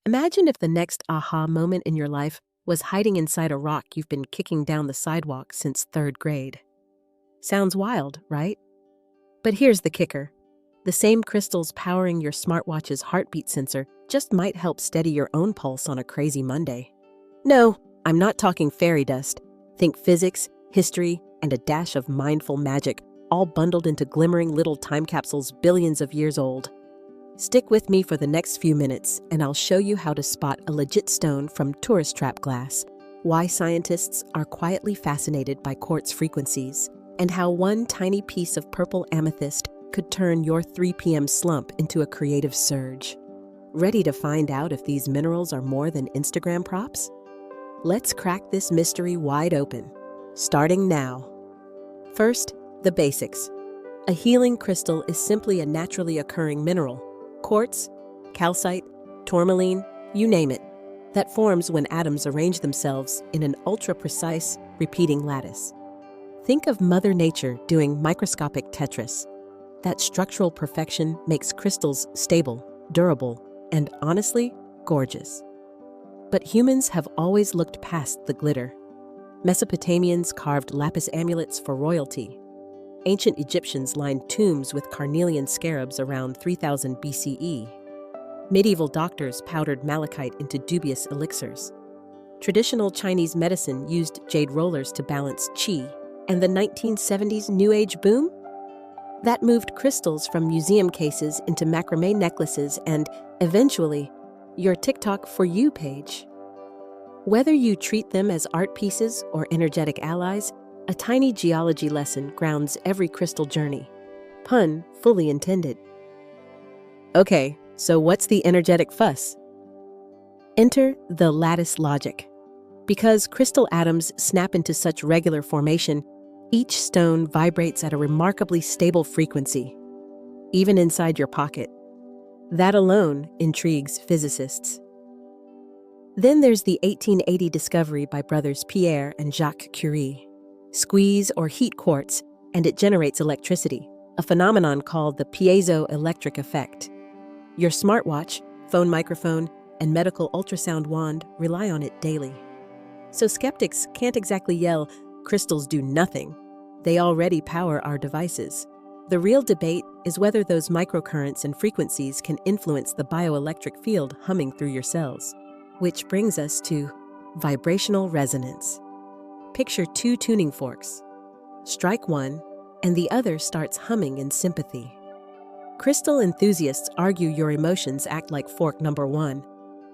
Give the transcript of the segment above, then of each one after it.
Imagine if the next aha moment in your life was hiding inside a rock you've been kicking down the sidewalk since third grade. Sounds wild, right? But here's the kicker. The same crystals powering your smartwatch's heartbeat sensor just might help steady your own pulse on a crazy Monday. No, I'm not talking fairy dust. Think physics, history, and a dash of mindful magic, all bundled into glimmering little time capsules billions of years old. Stick with me for the next few minutes, and I'll show you how to spot a legit stone from tourist trap glass, why scientists are quietly fascinated by quartz frequencies, and how one tiny piece of purple amethyst could turn your 3 p.m. slump into a creative surge. Ready to find out if these minerals are more than Instagram props? Let's crack this mystery wide open, starting now. First, the basics. A healing crystal is simply a naturally occurring mineral, quartz, calcite, tourmaline, you name it, that forms when atoms arrange themselves in an ultra-precise, repeating lattice. Think of Mother Nature doing microscopic Tetris. That structural perfection makes crystals stable, durable, and honestly, gorgeous. But humans have always looked past the glitter. Mesopotamians carved lapis amulets for royalty. Ancient Egyptians lined tombs with carnelian scarabs around 3000 BCE. Medieval doctors powdered malachite into dubious elixirs. Traditional Chinese medicine used jade rollers to balance qi. And the 1970s New Age boom? That moved crystals from museum cases into macrame necklaces and, eventually, your TikTok For You page. Whether you treat them as art pieces or energetic allies, a tiny geology lesson grounds every crystal journey. Pun fully intended. Okay, so what's the energetic fuss? Enter the lattice logic. Because crystal atoms snap into such regular formation, each stone vibrates at a remarkably stable frequency, even inside your pocket. That alone intrigues physicists. Then there's the 1880 discovery by brothers Pierre and Jacques Curie. Squeeze or heat quartz, and it generates electricity, a phenomenon called the piezoelectric effect. Your smartwatch, phone microphone, and medical ultrasound wand rely on it daily. So skeptics can't exactly yell, "Crystals do nothing." They already power our devices. The real debate is whether those microcurrents and frequencies can influence the bioelectric field humming through your cells. Which brings us to vibrational resonance. Picture 2 tuning forks. Strike one, and the other starts humming in sympathy. Crystal enthusiasts argue your emotions act like fork number 1,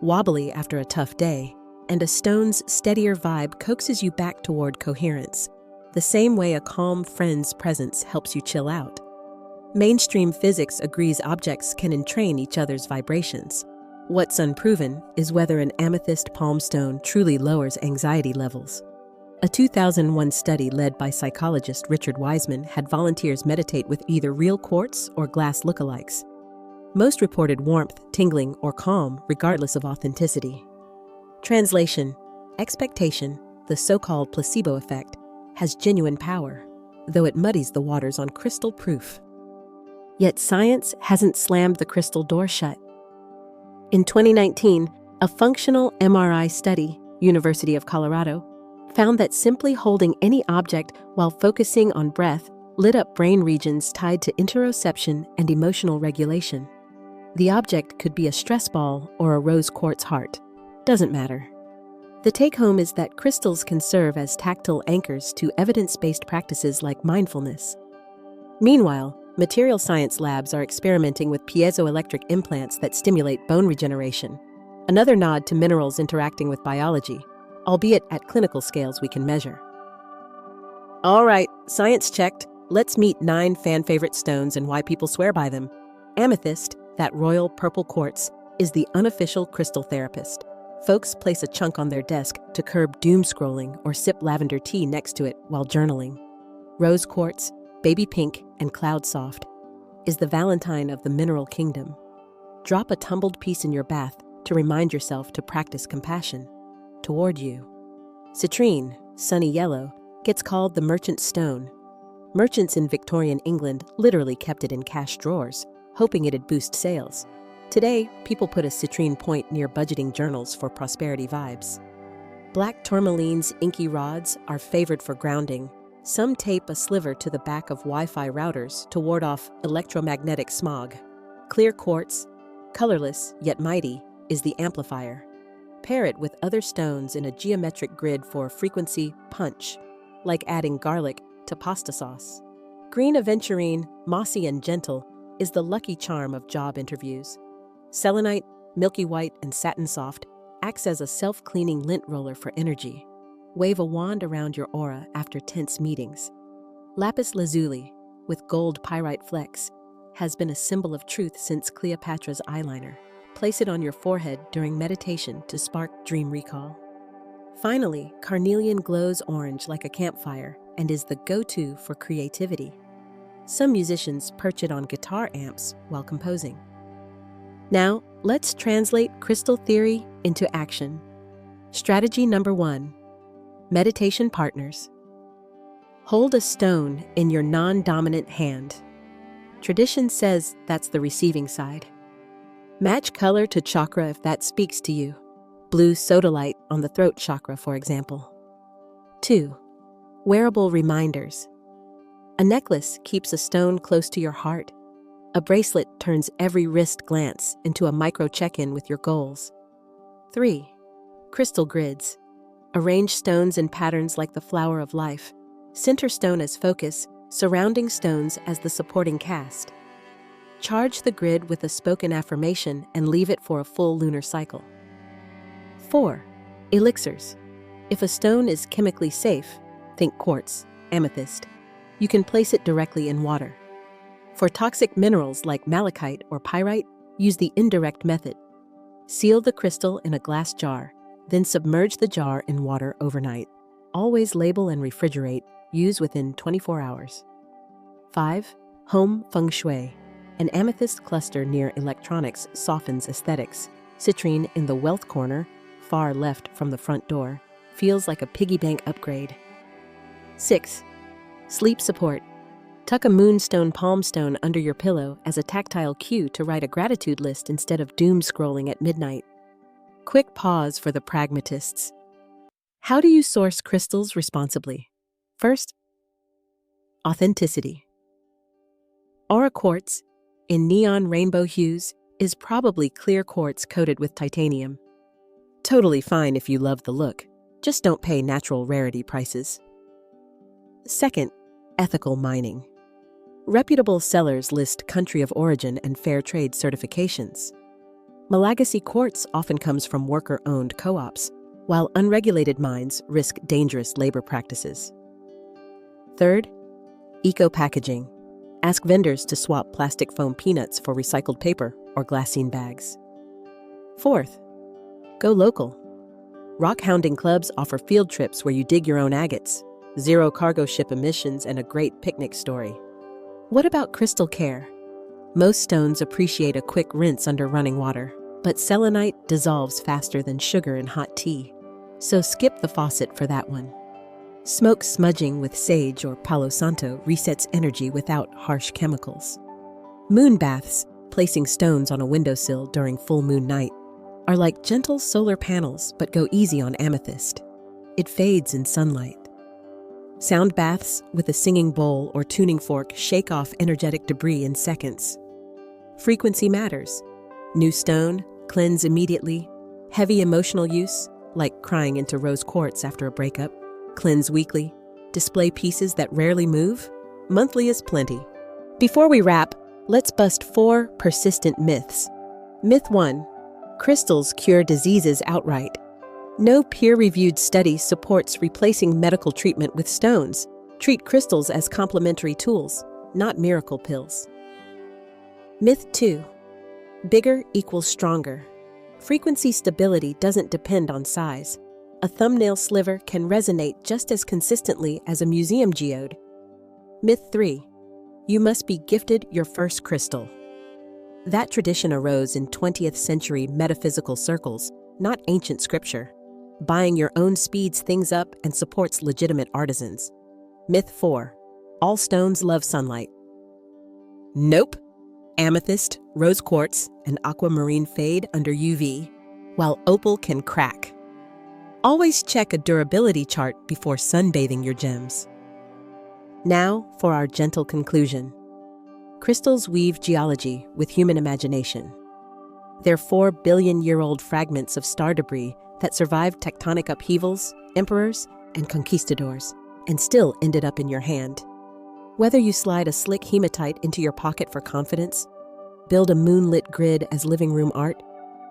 wobbly after a tough day, and a stone's steadier vibe coaxes you back toward coherence, the same way a calm friend's presence helps you chill out. Mainstream physics agrees objects can entrain each other's vibrations. What's unproven is whether an amethyst palm stone truly lowers anxiety levels. A 2001 study led by psychologist Richard Wiseman had volunteers meditate with either real quartz or glass lookalikes. Most reported warmth, tingling, or calm regardless of authenticity. Translation: expectation, the so-called placebo effect, has genuine power, though it muddies the waters on crystal proof. Yet science hasn't slammed the crystal door shut. In 2019, a functional MRI study, University of Colorado, found that simply holding any object while focusing on breath lit up brain regions tied to interoception and emotional regulation. The object could be a stress ball or a rose quartz heart. Doesn't matter. The take-home is that crystals can serve as tactile anchors to evidence-based practices like mindfulness. Meanwhile, material science labs are experimenting with piezoelectric implants that stimulate bone regeneration, another nod to minerals interacting with biology, albeit at clinical scales we can measure. All right, science checked. Let's meet 9 fan-favorite stones and why people swear by them. Amethyst, that royal purple quartz, is the unofficial crystal therapist. Folks place a chunk on their desk to curb doom scrolling or sip lavender tea next to it while journaling. Rose quartz, baby pink, and cloud soft, is the Valentine of the mineral kingdom. Drop a tumbled piece in your bath to remind yourself to practice compassion toward you. Citrine, sunny yellow, gets called the merchant stone. Merchants in Victorian England literally kept it in cash drawers, hoping it'd boost sales. Today, people put a citrine point near budgeting journals for prosperity vibes. Black tourmaline's inky rods are favored for grounding. Some tape a sliver to the back of Wi-Fi routers to ward off electromagnetic smog. Clear quartz, colorless yet mighty, is the amplifier. Pair it with other stones in a geometric grid for frequency punch, like adding garlic to pasta sauce. Green aventurine, mossy and gentle, is the lucky charm of job interviews. Selenite, milky white and satin soft, acts as a self-cleaning lint roller for energy. Wave a wand around your aura after tense meetings. Lapis lazuli, with gold pyrite flecks, has been a symbol of truth since Cleopatra's eyeliner. Place it on your forehead during meditation to spark dream recall. Finally, carnelian glows orange like a campfire and is the go-to for creativity. Some musicians perch it on guitar amps while composing. Now, let's translate crystal theory into action. Strategy number 1. Meditation partners. Hold a stone in your non-dominant hand. Tradition says that's the receiving side. Match color to chakra if that speaks to you. Blue sodalite on the throat chakra, for example. 2. Wearable reminders. A necklace keeps a stone close to your heart. A bracelet turns every wrist glance into a micro check-in with your goals. 3. Crystal grids. Arrange stones in patterns like the flower of life. Center stone as focus, surrounding stones as the supporting cast. Charge the grid with a spoken affirmation and leave it for a full lunar cycle. 4. Elixirs. If a stone is chemically safe, think quartz, amethyst, you can place it directly in water. For toxic minerals like malachite or pyrite, use the indirect method. Seal the crystal in a glass jar, then submerge the jar in water overnight. Always label and refrigerate, use within 24 hours. 5. Home feng shui. An amethyst cluster near electronics softens aesthetics. Citrine in the wealth corner, far left from the front door, feels like a piggy bank upgrade. 6. Sleep support. Tuck a moonstone palm stone under your pillow as a tactile cue to write a gratitude list instead of doom scrolling at midnight. Quick pause for the pragmatists. How do you source crystals responsibly? First, authenticity. Aura quartz, in neon rainbow hues, is probably clear quartz coated with titanium. Totally fine if you love the look, just don't pay natural rarity prices. Second, ethical mining. Reputable sellers list country of origin and fair trade certifications. Malagasy quartz often comes from worker-owned co-ops, while unregulated mines risk dangerous labor practices. Third, eco-packaging. Ask vendors to swap plastic foam peanuts for recycled paper or glassine bags. Fourth, go local. Rock hounding clubs offer field trips where you dig your own agates, zero cargo ship emissions, and a great picnic story. What about crystal care? Most stones appreciate a quick rinse under running water, but selenite dissolves faster than sugar in hot tea, so skip the faucet for that one. Smoke smudging with sage or Palo Santo resets energy without harsh chemicals. Moon baths, placing stones on a windowsill during full moon night, are like gentle solar panels but go easy on amethyst. It fades in sunlight. Sound baths with a singing bowl or tuning fork shake off energetic debris in seconds. Frequency matters. New stone, cleanse immediately. Heavy emotional use, like crying into rose quartz after a breakup, cleanse weekly. Display pieces that rarely move, monthly is plenty. Before we wrap, let's bust 4 persistent myths. Myth 1. Crystals cure diseases outright. No peer-reviewed study supports replacing medical treatment with stones. Treat crystals as complementary tools, not miracle pills. Myth 2. Bigger equals stronger. Frequency stability doesn't depend on size. A thumbnail sliver can resonate just as consistently as a museum geode. Myth 3. You must be gifted your first crystal. That tradition arose in 20th century metaphysical circles, not ancient scripture. Buying your own speeds things up and supports legitimate artisans. Myth 4. All stones love sunlight. Nope. Amethyst, rose quartz, and aquamarine fade under UV, while opal can crack. Always check a durability chart before sunbathing your gems. Now for our gentle conclusion. Crystals weave geology with human imagination. They're 4 billion-year-old fragments of star debris that survived tectonic upheavals, emperors, and conquistadors, and still ended up in your hand. Whether you slide a slick hematite into your pocket for confidence, build a moonlit grid as living room art,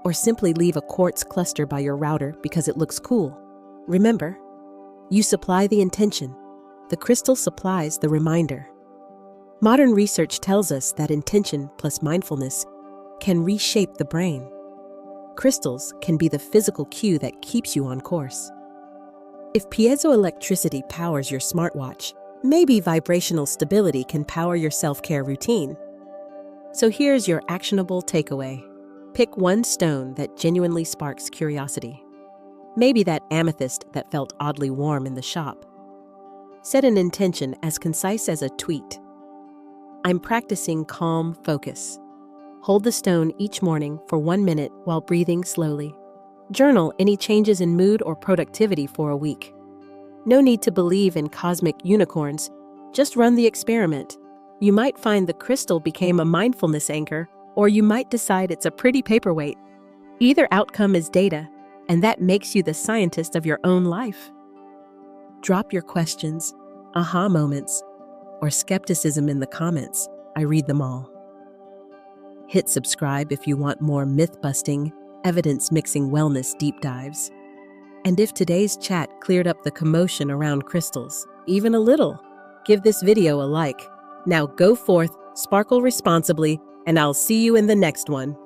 or simply leave a quartz cluster by your router because it looks cool, remember, you supply the intention. The crystal supplies the reminder. Modern research tells us that intention plus mindfulness can reshape the brain. Crystals can be the physical cue that keeps you on course. If piezoelectricity powers your smartwatch, maybe vibrational stability can power your self-care routine. So here's your actionable takeaway. Pick one stone that genuinely sparks curiosity. Maybe that amethyst that felt oddly warm in the shop. Set an intention as concise as a tweet. I'm practicing calm focus. Hold the stone each morning for 1 minute while breathing slowly. Journal any changes in mood or productivity for a week. No need to believe in cosmic unicorns. Just run the experiment. You might find the crystal became a mindfulness anchor, or you might decide it's a pretty paperweight. Either outcome is data, and that makes you the scientist of your own life. Drop your questions, aha moments, or skepticism in the comments. I read them all. Hit subscribe if you want more myth-busting, evidence-mixing wellness deep dives. And if today's chat cleared up the commotion around crystals, even a little, give this video a like. Now go forth, sparkle responsibly, and I'll see you in the next one.